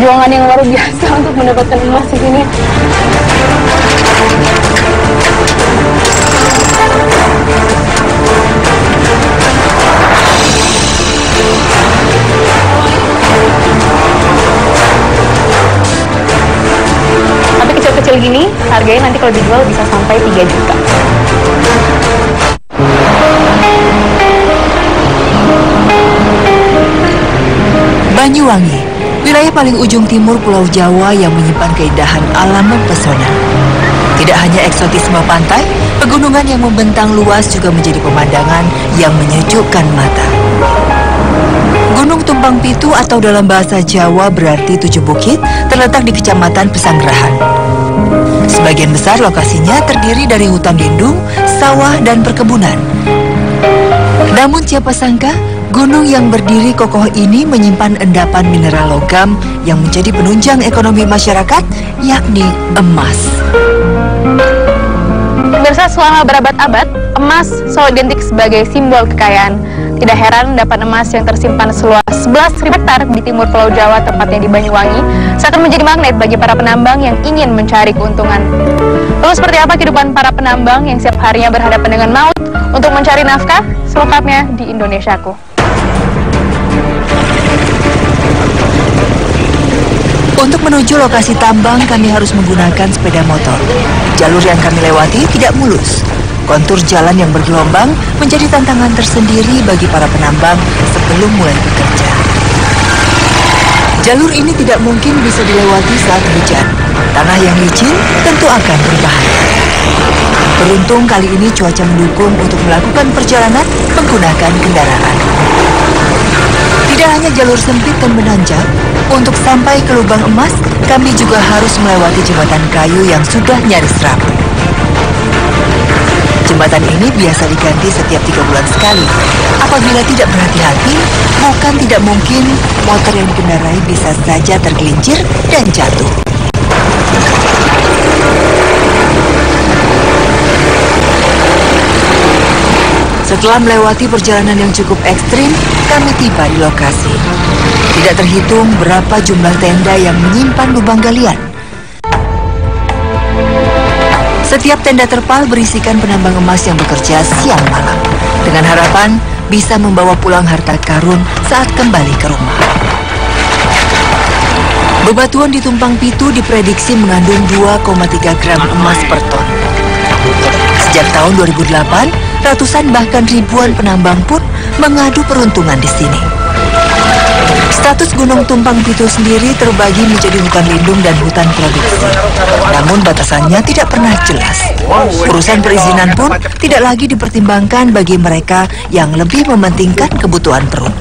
perjuangan yang luar biasa untuk mendapatkan emas di sini. Tapi kecil-kecil gini, harganya nanti kalau dijual bisa sampai 3 juta. Banyuwangi, wilayah paling ujung timur Pulau Jawa yang menyimpan keindahan alam mempesona. Tidak hanya eksotisme pantai, pegunungan yang membentang luas juga menjadi pemandangan yang menyejukkan mata. Gunung Tumpang Pitu atau dalam bahasa Jawa berarti 7 bukit terletak di Kecamatan Pesanggerahan. Sebagian besar lokasinya terdiri dari hutan lindung, sawah, dan perkebunan. Namun siapa sangka, gunung yang berdiri kokoh ini menyimpan endapan mineral logam yang menjadi penunjang ekonomi masyarakat, yakni emas. Pemirsa, selama berabad-abad, emas selalu identik sebagai simbol kekayaan. Tidak heran dapat emas yang tersimpan seluas 11.000 hektar di timur Pulau Jawa, tepatnya di Banyuwangi, seakan menjadi magnet bagi para penambang yang ingin mencari keuntungan. Lalu seperti apa kehidupan para penambang yang setiap harinya berhadapan dengan maut untuk mencari nafkah? Selengkapnya di Indonesiaku. Untuk menuju lokasi tambang, kami harus menggunakan sepeda motor. Jalur yang kami lewati tidak mulus. Kontur jalan yang bergelombang menjadi tantangan tersendiri bagi para penambang sebelum mulai bekerja. Jalur ini tidak mungkin bisa dilewati saat hujan. Tanah yang licin tentu akan berbahaya. Beruntung kali ini cuaca mendukung untuk melakukan perjalanan menggunakan kendaraan. Tidak hanya jalur sempit dan menanjak, untuk sampai ke lubang emas, kami juga harus melewati jembatan kayu yang sudah nyaris rapuh. Jembatan ini biasa diganti setiap 3 bulan sekali. Apabila tidak berhati-hati, bukan tidak mungkin motor yang dikendarai bisa saja tergelincir dan jatuh. Setelah melewati perjalanan yang cukup ekstrim, kami tiba di lokasi. Tidak terhitung berapa jumlah tenda yang menyimpan lubang galian. Setiap tenda terpal berisikan penambang emas yang bekerja siang malam, dengan harapan bisa membawa pulang harta karun saat kembali ke rumah. Bebatuan di Tumpang Pitu diprediksi mengandung 2,3 gram emas per ton. Sejak tahun 2008, ratusan bahkan ribuan penambang pun mengadu peruntungan di sini. Status Gunung Tumpang Pitu sendiri terbagi menjadi hutan lindung dan hutan produksi. Namun batasannya tidak pernah jelas. Urusan perizinan pun tidak lagi dipertimbangkan bagi mereka yang lebih mementingkan kebutuhan perut.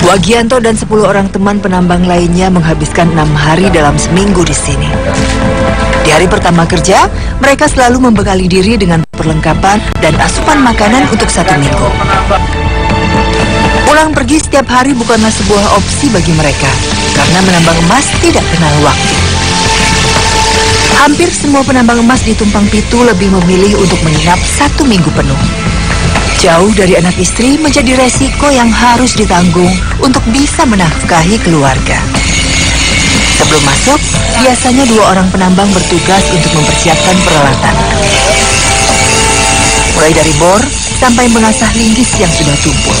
Wagianto dan 10 orang teman penambang lainnya menghabiskan 6 hari dalam seminggu di sini. Di hari pertama kerja, mereka selalu membekali diri dengan perlengkapan dan asupan makanan untuk 1 minggu. Pulang pergi setiap hari bukanlah sebuah opsi bagi mereka, karena menambang emas tidak kenal waktu. Hampir semua penambang emas di Tumpang Pitu lebih memilih untuk menginap 1 minggu penuh. Jauh dari anak istri menjadi resiko yang harus ditanggung untuk bisa menafkahi keluarga. Sebelum masuk, biasanya 2 orang penambang bertugas untuk mempersiapkan peralatan. Mulai dari bor sampai mengasah linggis yang sudah tumpul.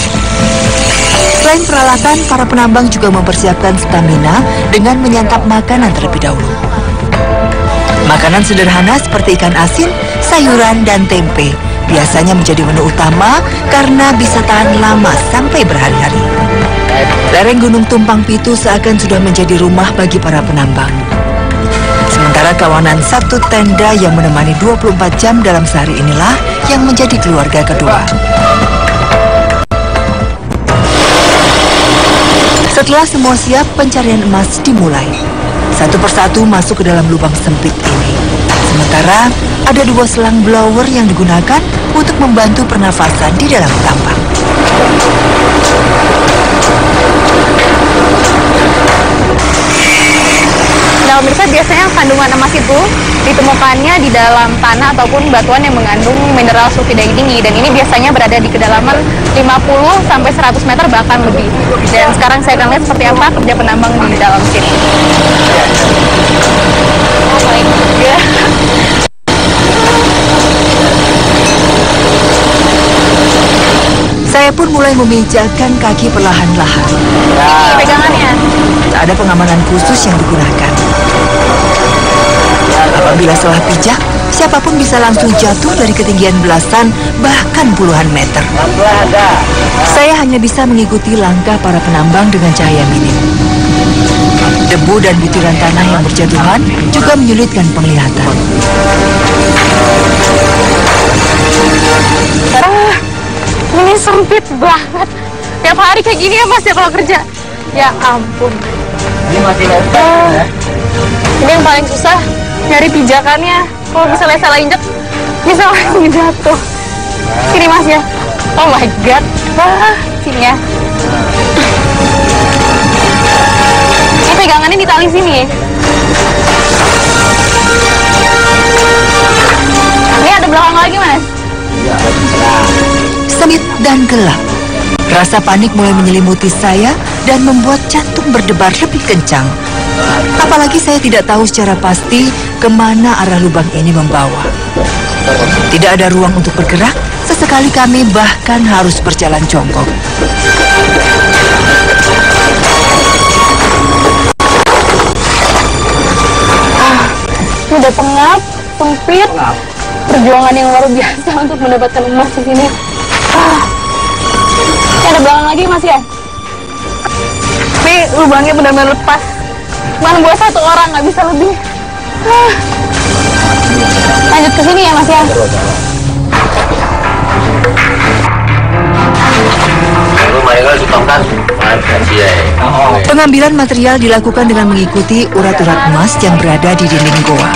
Selain peralatan, para penambang juga mempersiapkan stamina dengan menyantap makanan terlebih dahulu. Makanan sederhana seperti ikan asin, sayuran, dan tempe biasanya menjadi menu utama karena bisa tahan lama sampai berhari-hari. Lereng Gunung Tumpang Pitu seakan sudah menjadi rumah bagi para penambang. Sementara kawanan 1 tenda yang menemani 24 jam dalam sehari inilah yang menjadi keluarga kedua. Setelah semua siap, pencarian emas dimulai. Satu persatu masuk ke dalam lubang sempit ini. Sementara ada 2 selang blower yang digunakan untuk membantu pernafasan di dalam tambang. Nah, pemirsa, biasanya kandungan emas itu ditemukannya di dalam tanah ataupun batuan yang mengandung mineral sulfida yang tinggi, dan ini biasanya berada di kedalaman 50 sampai 100 meter bahkan lebih. Dan sekarang saya akan lihat seperti apa kerja penambang di dalam sini. Oh my god. Saya pun mulai memijakkan kaki perlahan-lahan. Ini pegangannya. Tak ada pengamanan khusus yang digunakan. Apabila salah pijak, siapapun bisa langsung jatuh dari ketinggian belasan bahkan puluhan meter. Saya hanya bisa mengikuti langkah para penambang dengan cahaya minim. Debu dan butiran tanah yang berjatuhan juga menyulitkan penglihatan. Ini sempit banget. Tiap hari kayak gini ya Mas ya kalau kerja. Ya ampun. Ini masih lebar ya. Ini yang paling susah, nyari pijakannya. Kalau misalnya salah injek, bisa langsung jatuh. Sini Mas ya. Oh my god. Wah, sini ya. Ini pegangannya di tali sini. Ini ada belakang lagi Mas. Sempit dan gelap. Rasa panik mulai menyelimuti saya dan membuat jantung berdebar lebih kencang. Apalagi saya tidak tahu secara pasti kemana arah lubang ini membawa. Tidak ada ruang untuk bergerak, sesekali kami bahkan harus berjalan jongkok. Ini udah pengap, sempit. Perjuangan yang luar biasa untuk mendapatkan emas di sini. Ini ada belakang lagi Mas ya. Ini lubangnya benar-benar lepas. Cuma buat satu orang, nggak bisa lebih. Lanjut ke sini ya Mas ya. Pengambilan material dilakukan dengan mengikuti urat-urat emas yang berada di dinding goa.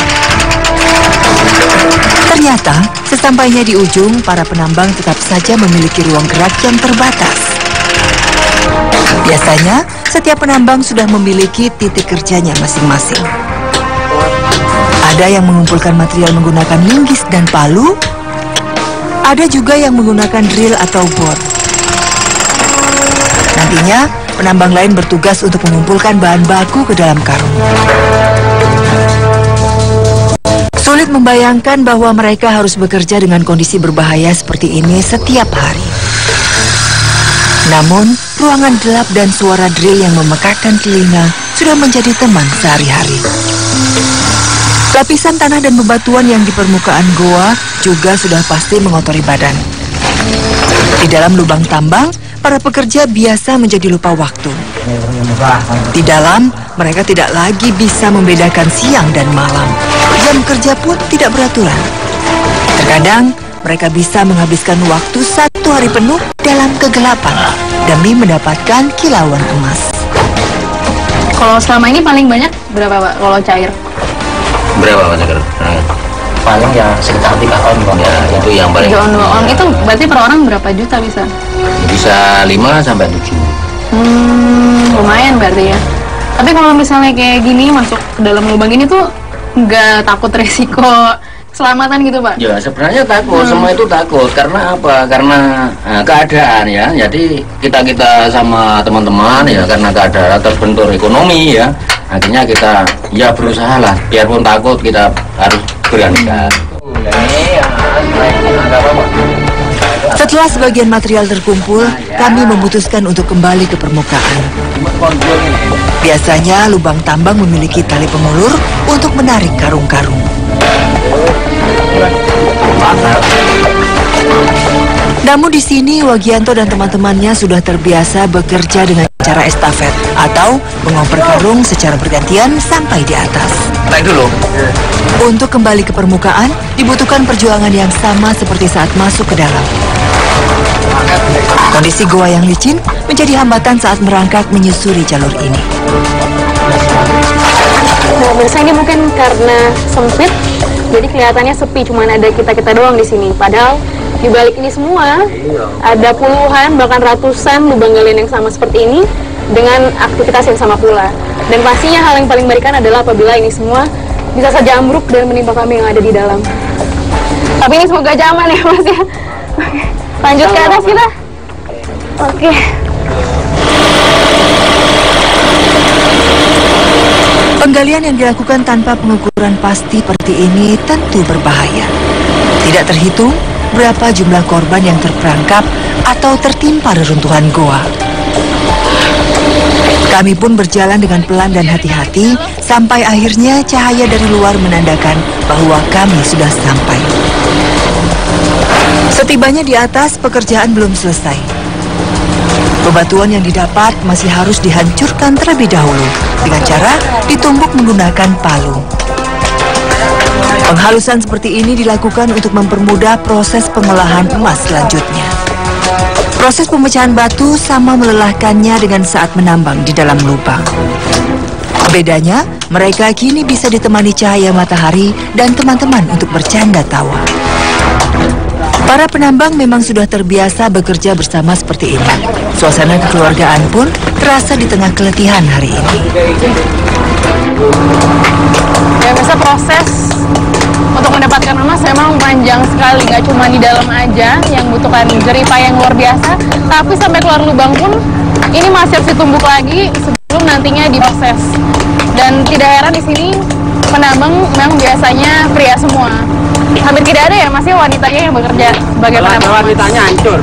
Ternyata, sesampainya di ujung, para penambang tetap saja memiliki ruang gerak yang terbatas. Biasanya, setiap penambang sudah memiliki titik kerjanya masing-masing. Ada yang mengumpulkan material menggunakan linggis dan palu, ada juga yang menggunakan drill atau bor. Nantinya, penambang lain bertugas untuk mengumpulkan bahan baku ke dalam karung. Sulit membayangkan bahwa mereka harus bekerja dengan kondisi berbahaya seperti ini setiap hari. Namun, ruangan gelap dan suara drill yang memekakkan telinga sudah menjadi teman sehari-hari. Lapisan tanah dan bebatuan yang di permukaan goa juga sudah pasti mengotori badan. Di dalam lubang tambang, para pekerja biasa menjadi lupa waktu. Di dalam, mereka tidak lagi bisa membedakan siang dan malam. Jam kerja pun tidak beraturan. Terkadang, mereka bisa menghabiskan waktu 1 hari penuh dalam kegelapan demi mendapatkan kilauan emas. Kalau selama ini paling banyak berapa Pak kalau cair? Berapa Mas Cair? Paling ya sekitar 3 on. Ya, itu yang paling. 3 on, 2 on. Itu berarti per orang berapa juta bisa? Bisa 5 sampai 7. Lumayan berarti ya. Tapi kalau misalnya kayak gini masuk ke dalam lubang ini tuh nggak takut resiko keselamatan gitu Pak? Ya sebenarnya takut, semua itu takut. Karena apa? Karena keadaan ya. Jadi kita sama teman-teman ya, karena keadaan terbentur ekonomi ya, akhirnya kita ya berusaha lah. Biarpun takut kita harus beranikan. Setelah sebagian material terkumpul, kami memutuskan untuk kembali ke permukaan. Biasanya lubang tambang memiliki tali pengulur untuk menarik karung-karung. Namun di sini Wagianto dan teman-temannya sudah terbiasa bekerja dengan cara estafet atau mengoper karung secara bergantian sampai di atas. Naik dulu. Untuk kembali ke permukaan, dibutuhkan perjuangan yang sama seperti saat masuk ke dalam. Kondisi goa yang licin menjadi hambatan saat merangkak menyusuri jalur ini. Nah, biasanya ini mungkin karena sempit, jadi kelihatannya sepi, cuman ada kita-kita doang di sini. Padahal di balik ini semua ada puluhan bahkan ratusan lubang galian yang sama seperti ini dengan aktivitas yang sama pula. Dan pastinya hal yang paling mengerikan adalah apabila ini semua bisa saja ambruk dan menimpa kami yang ada di dalam. Tapi ini semoga aja aman ya Mas ya. Oke. Lanjut ke atas kita. Oke. Penggalian yang dilakukan tanpa pengukuran pasti seperti ini tentu berbahaya. Tidak terhitung berapa jumlah korban yang terperangkap atau tertimpa reruntuhan goa. Kami pun berjalan dengan pelan dan hati-hati sampai akhirnya cahaya dari luar menandakan bahwa kami sudah sampai. Setibanya di atas, pekerjaan belum selesai. Bebatuan yang didapat masih harus dihancurkan terlebih dahulu dengan cara ditumbuk menggunakan palu. Penghalusan seperti ini dilakukan untuk mempermudah proses pengolahan emas selanjutnya. Proses pemecahan batu sama melelahkannya dengan saat menambang di dalam lubang. Bedanya, mereka kini bisa ditemani cahaya matahari dan teman-teman untuk bercanda tawa. Para penambang memang sudah terbiasa bekerja bersama seperti ini. Suasana kekeluargaan pun terasa di tengah keletihan hari ini. Ya, biasa proses untuk mendapatkan emas memang panjang sekali, nggak cuma di dalam aja yang butuhkan jerih payah yang luar biasa, tapi sampai keluar lubang pun ini masih harus ditumbuk lagi sebelum nantinya diproses. Dan tidak heran di sini penambang memang biasanya pria semua. Hampir tidak ada ya Mas ya wanitanya yang bekerja sebagai penambang. Wanitanya hancur.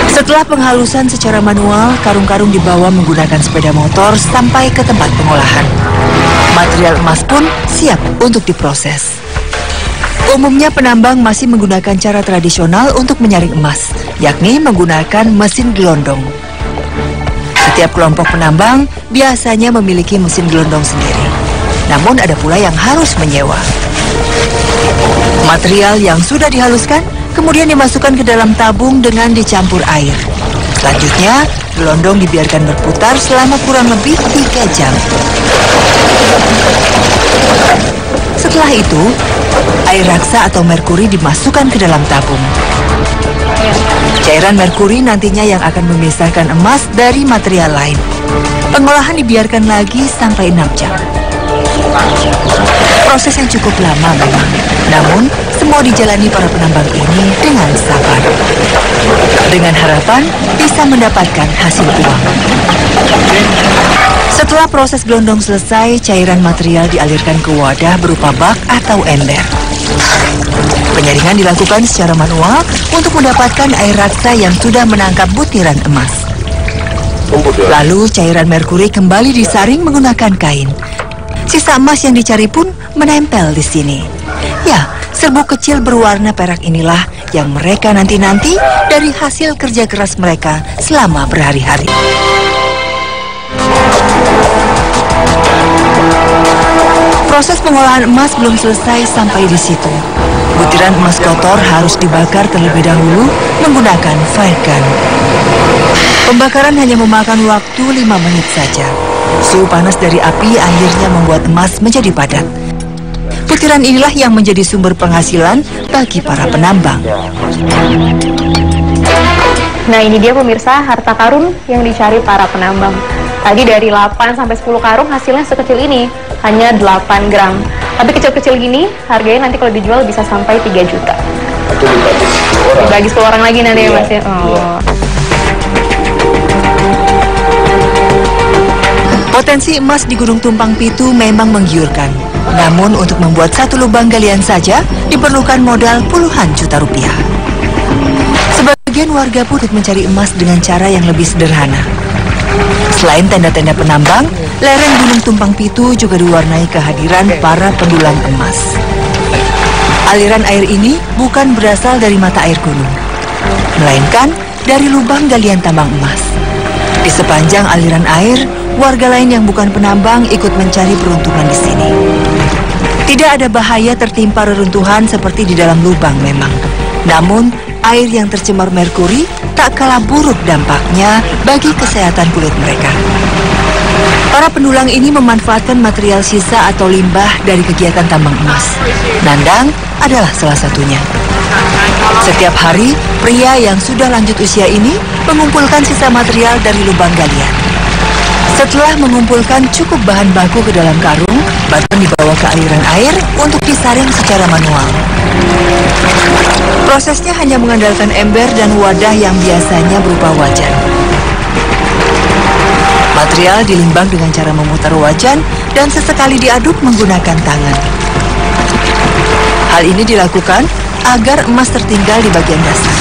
Setelah penghalusan secara manual, karung-karung dibawa menggunakan sepeda motor sampai ke tempat pengolahan. Material emas pun siap untuk diproses. Umumnya penambang masih menggunakan cara tradisional untuk menyaring emas, yakni menggunakan mesin gelondong. Setiap kelompok penambang biasanya memiliki mesin gelondong sendiri. Namun ada pula yang harus menyewa. Material yang sudah dihaluskan kemudian dimasukkan ke dalam tabung dengan dicampur air. Selanjutnya, gelondong dibiarkan berputar selama kurang lebih 3 jam. Setelah itu, air raksa atau merkuri dimasukkan ke dalam tabung. Cairan merkuri nantinya yang akan memisahkan emas dari material lain. Pengolahan dibiarkan lagi sampai 6 jam. Proses yang cukup lama memang, namun semua dijalani para penambang ini dengan sabar. Dengan harapan bisa mendapatkan hasil uang. Setelah proses gelondong selesai, cairan material dialirkan ke wadah berupa bak atau ember. Penyaringan dilakukan secara manual untuk mendapatkan air raksa yang sudah menangkap butiran emas. Lalu cairan merkuri kembali disaring menggunakan kain. Sisa emas yang dicari pun menempel di sini. Ya, serbuk kecil berwarna perak inilah yang mereka nanti-nanti dari hasil kerja keras mereka selama berhari-hari. Proses pengolahan emas belum selesai sampai di situ. Butiran emas kotor harus dibakar terlebih dahulu menggunakan fire gun. Pembakaran hanya memakan waktu 5 menit saja. Suhu panas dari api akhirnya membuat emas menjadi padat. Butiran inilah yang menjadi sumber penghasilan bagi para penambang. Nah, ini dia pemirsa harta karun yang dicari para penambang. Tadi dari 8 sampai 10 karung hasilnya sekecil ini, hanya 8 gram. Tapi kecil-kecil gini, harganya nanti kalau dijual bisa sampai 3 juta. Dibagi 10 orang lagi nanti ya Mas ya. Oh. Potensi emas di Gunung Tumpang Pitu memang menggiurkan. Namun untuk membuat satu lubang galian saja diperlukan modal puluhan juta rupiah. Sebagian warga pun mencari emas dengan cara yang lebih sederhana. Selain tenda-tenda penambang, lereng Gunung Tumpang Pitu juga diwarnai kehadiran para pendulang emas. Aliran air ini bukan berasal dari mata air gunung, melainkan dari lubang galian tambang emas. Di sepanjang aliran air, warga lain yang bukan penambang ikut mencari peruntungan di sini. Tidak ada bahaya tertimpa reruntuhan seperti di dalam lubang memang. Namun, air yang tercemar merkuri tak kalah buruk dampaknya bagi kesehatan kulit mereka. Para pendulang ini memanfaatkan material sisa atau limbah dari kegiatan tambang emas. Nandang adalah salah satunya. Setiap hari, pria yang sudah lanjut usia ini mengumpulkan sisa material dari lubang galian. Setelah mengumpulkan cukup bahan baku ke dalam karung, batuan dibawa ke aliran air untuk disaring secara manual. Prosesnya hanya mengandalkan ember dan wadah yang biasanya berupa wajan. Material dilimbang dengan cara memutar wajan dan sesekali diaduk menggunakan tangan. Hal ini dilakukan agar emas tertinggal di bagian dasar.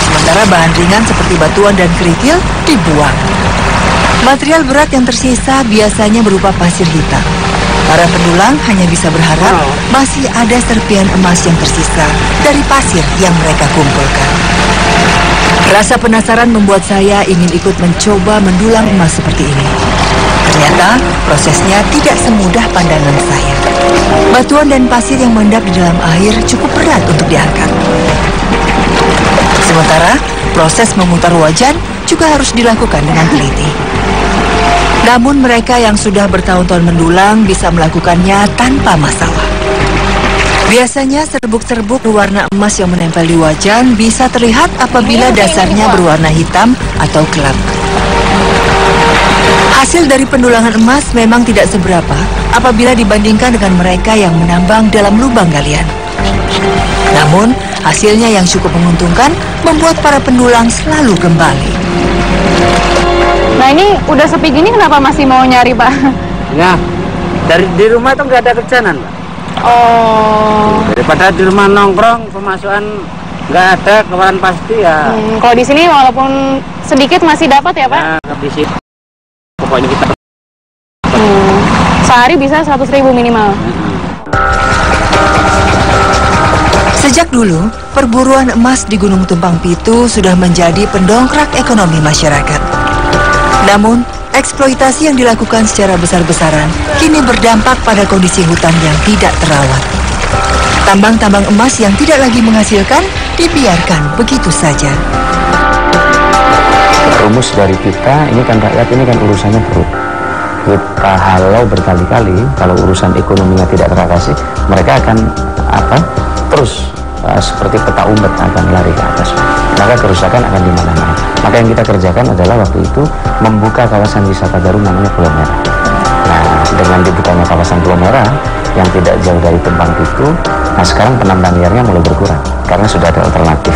Sementara bahan ringan seperti batuan dan kerikil dibuang. Material berat yang tersisa biasanya berupa pasir hitam. Para pendulang hanya bisa berharap masih ada serpian emas yang tersisa dari pasir yang mereka kumpulkan. Rasa penasaran membuat saya ingin ikut mencoba mendulang emas seperti ini. Ternyata prosesnya tidak semudah pandangan saya. Batuan dan pasir yang mengendap di dalam air cukup berat untuk diangkat. Sementara proses memutar wajan juga harus dilakukan dengan teliti. Namun mereka yang sudah bertahun-tahun mendulang bisa melakukannya tanpa masalah. Biasanya serbuk-serbuk berwarna emas yang menempel di wajan bisa terlihat apabila dasarnya berwarna hitam atau gelap. Hasil dari pendulangan emas memang tidak seberapa apabila dibandingkan dengan mereka yang menambang dalam lubang galian. Namun, hasilnya yang cukup menguntungkan membuat para pendulang selalu kembali. Nah ini udah sepi gini kenapa masih mau nyari, Pak? Ya, di rumah tuh nggak ada kerjaan, Pak. Oh. Daripada di rumah nongkrong, pemasukan nggak ada, keluaran pasti ya. Kalau di sini walaupun sedikit masih dapat ya, Pak? Ya, di sini pokoknya kita. Sehari bisa 100.000 minimal. Sejak dulu, perburuan emas di Gunung Tumpang Pitu sudah menjadi pendongkrak ekonomi masyarakat. Namun, eksploitasi yang dilakukan secara besar-besaran kini berdampak pada kondisi hutan yang tidak terawat. Tambang-tambang emas yang tidak lagi menghasilkan dibiarkan begitu saja. Rumus dari kita, ini kan rakyat, ini kan urusannya perut. Kita halau berkali-kali, kalau urusan ekonominya tidak teratasi, mereka akan terus seperti peta umpet akan lari ke atas. Maka kerusakan akan di mana-mana. Maka yang kita kerjakan adalah waktu itu membuka kawasan wisata baru namanya Pulau Merah. Nah, dengan dibukanya kawasan Pulau Merah yang tidak jauh dari Tumpang Pitu, nah sekarang penambang liarnya mulai berkurang karena sudah ada alternatif.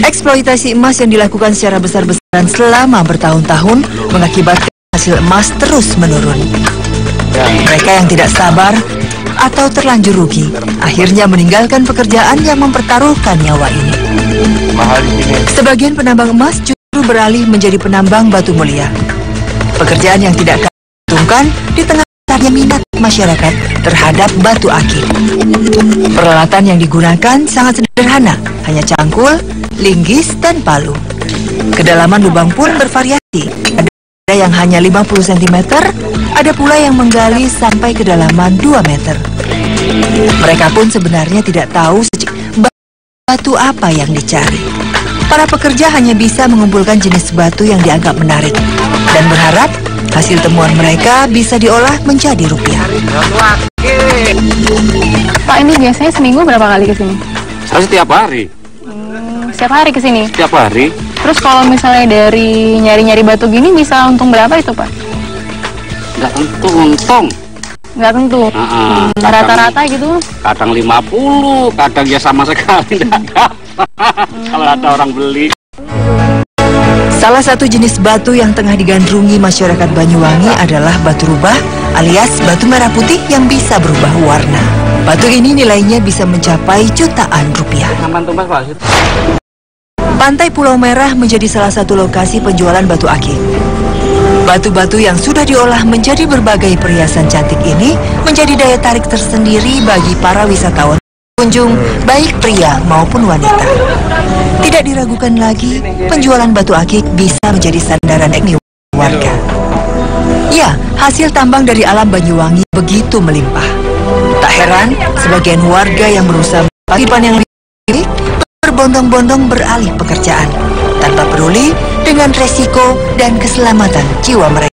Eksploitasi emas yang dilakukan secara besar-besaran selama bertahun-tahun mengakibatkan hasil emas terus menurun. Mereka yang tidak sabar atau terlanjur rugi akhirnya meninggalkan pekerjaan yang mempertaruhkan nyawa ini. Sebagian penambang emas justru beralih menjadi penambang batu mulia. Pekerjaan yang tidak menguntungkan di tengah besarnya minat masyarakat terhadap batu akik. Peralatan yang digunakan sangat sederhana, hanya cangkul, linggis, dan palu. Kedalaman lubang pun bervariasi. Ada yang hanya 50 cm, ada pula yang menggali sampai kedalaman 2 meter. Mereka pun sebenarnya tidak tahu batu apa yang dicari. Para pekerja hanya bisa mengumpulkan jenis batu yang dianggap menarik dan berharap hasil temuan mereka bisa diolah menjadi rupiah. Pak, ini biasanya seminggu berapa kali ke sini? Setiap hari. Setiap hari ke sini? Setiap hari. Terus kalau misalnya dari nyari-nyari batu gini bisa untung berapa itu, Pak? Nggak untung. Nggak tentu. Rata-rata gitu? Kadang 50, kadang ya sama sekali nggak dapat. Kalau ada orang beli. Salah satu jenis batu yang tengah digandrungi masyarakat Banyuwangi adalah batu rubah alias batu merah putih yang bisa berubah warna. Batu ini nilainya bisa mencapai jutaan rupiah. Pantai Pulau Merah menjadi salah satu lokasi penjualan batu akik. Batu-batu yang sudah diolah menjadi berbagai perhiasan cantik ini menjadi daya tarik tersendiri bagi para wisatawan pengunjung, baik pria maupun wanita. Tidak diragukan lagi, penjualan batu akik bisa menjadi sandaran ekonomi warga. Ya, hasil tambang dari alam Banyuwangi begitu melimpah. Tak heran, sebagian warga yang berusaha melakukan yang lebih berbondong-bondong beralih pekerjaan tanpa peduli dengan resiko dan keselamatan jiwa mereka.